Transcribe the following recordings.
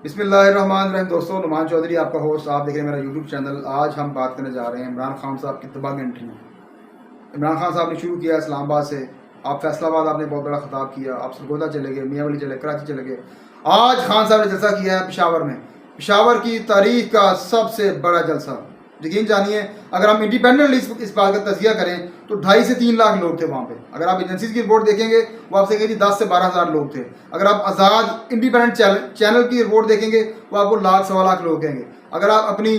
بسم اللہ الرحمن الرحیم۔ دوستوں، نعمان چودھری آپ کا ہوسٹ، آپ دیکھ رہے ہیں میرا یوٹیوب چینل۔ آج ہم بات کرنے جا رہے ہیں عمران خان صاحب کی تباہ انٹری۔ عمران خان صاحب نے شروع کیا اسلام آباد سے، آپ فیصل آباد آپ نے بہت بڑا خطاب کیا، آپ سرگودا چلے گئے، میاں ولی چلے، کراچی چلے گئے۔ آج خان صاحب نے جلسہ کیا ہے پشاور میں، پشاور کی تاریخ کا سب سے بڑا جلسہ۔ یقین جانیے، اگر ہم انڈیپینڈنٹلی اس بات کا تجزیہ کریں تو 2.5 سے 3 لاکھ لوگ تھے وہاں پہ۔ اگر آپ ایجنسیز کی رپورٹ دیکھیں گے وہ آپ سے کہیں 10 سے 12 ہزار لوگ تھے۔ اگر آپ آزاد انڈیپینڈنٹ چینل کی رپورٹ دیکھیں گے وہ آپ کو 1 سوا لاکھ لوگ کہیں گے۔ اگر آپ اپنی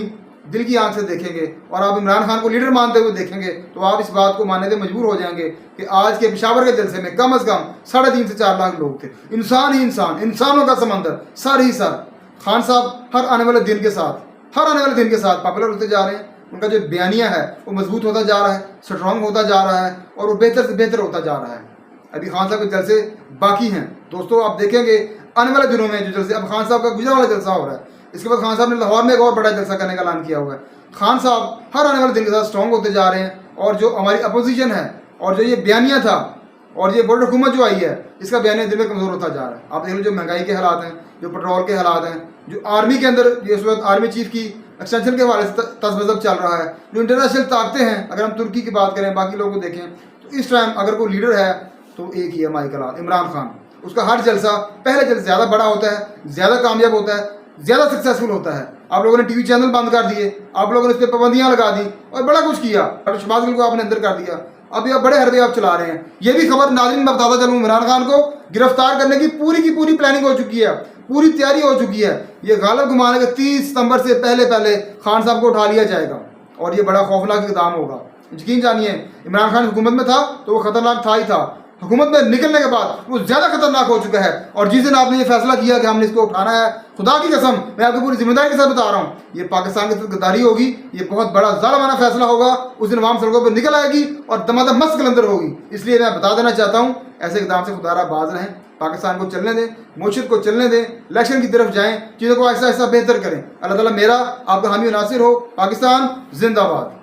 دل کی آنکھ سے دیکھیں گے اور آپ عمران خان کو لیڈر مانتے ہوئے دیکھیں گے تو آپ اس بات کو ماننے سے مجبور ہو جائیں گے کہ آج کے پشاور کے جلسے میں کم از کم 3.5 سے 4 لاکھ لوگ تھے۔ انسان ہی انسان، انسانوں کا سمندر، سر ہی سر۔ خان صاحب ہر آنے والے دن کے ساتھ پاپولر ہوتے جا رہے ہیں۔ ان کا جو بیانیہ ہے وہ مضبوط ہوتا جا رہا ہے، سٹرانگ ہوتا جا رہا ہے اور وہ بہتر سے بہتر ہوتا جا رہا ہے۔ ابھی خان صاحب کے جلسے باقی ہیں دوستوں، آپ دیکھیں گے آنے والے دنوں میں جو جلسے، اب خان صاحب کا گجرا والا جلسہ ہو رہا ہے، اس کے بعد خان صاحب نے لاہور میں ایک اور بڑا جلسہ کرنے کا اعلان کیا ہوا ہے۔ خان صاحب ہر آنے والے دن کے ساتھ سٹرانگ ہوتے جا رہے ہیں، اور جو ہماری اپوزیشن ہے اور جو یہ بیانیہ تھا اور یہ بورڈ حکومت جو آئی ہے اس کا بیانیہ دن میں کمزور ہوتا جا رہا ہے۔ آپ دیکھ لو جو مہنگائی کے حالات ہیں، جو پٹرول کے حالات ہیں، جو آرمی کے اندر جو اس وقت آرمی چیف کی ایکسٹینشن کے حوالے سے تذبذب چل رہا ہے، جو انٹرنیشنل طاقتیں ہیں، اگر ہم ترکی کی بات کریں، باقی لوگوں کو دیکھیں تو اس ٹائم اگر کوئی لیڈر ہے تو ایک ہی ہے، مائیکل عمران خان۔ اس کا ہر جلسہ پہلے جلسے زیادہ بڑا ہوتا ہے، زیادہ کامیاب ہوتا ہے، زیادہ سکسیسفل ہوتا ہے۔ آپ لوگوں نے ٹی وی چینل بند کر دیے، آپ لوگوں نے اس پہ پابندیاں لگا دی اور بڑا کچھ کیا، شہباز گل کو آپ نے اندر کر دیا، اب یہ بڑے حربے آپ چلا رہے ہیں۔ یہ بھی خبر ناظرین میں بتاتا چلوں، عمران خان کو گرفتار کرنے کی پوری پلاننگ ہو چکی ہے، پوری تیاری ہو چکی ہے۔ یہ غالب گمان ہے کہ 30 ستمبر سے پہلے خان صاحب کو اٹھا لیا جائے گا اور یہ بڑا خوفناک اقدام ہوگا۔ یقین جانیے، عمران خان حکومت میں تھا تو وہ خطرناک تھا ہی تھا، حکومت میں نکلنے کے بعد وہ زیادہ خطرناک ہو چکا ہے۔ اور جس دن آپ نے یہ فیصلہ کیا کہ ہم نے اس کو اٹھانا ہے، خدا کی قسم میں آپ کو پوری ذمہ داری کے ساتھ بتا رہا ہوں، یہ پاکستان کے ساتھ غداری ہوگی، یہ بہت بڑا ظالمانہ فیصلہ ہوگا۔ اس دن عوام سڑکوں پہ نکل آئے گی اور دمادم مست کلندر ہوگی۔ اس لیے میں بتا دینا چاہتا ہوں، ایسے اقدام سے خدا را باز رہیں، پاکستان کو چلنے دیں، معیشت کو چلنے دیں، الیکشن کی طرف جائیں، چیزوں کو آہستہ آہستہ بہتر کریں۔ اللہ تعالیٰ میرا آپ کا حامی و ناصر ہو۔ پاکستان زندہ باد۔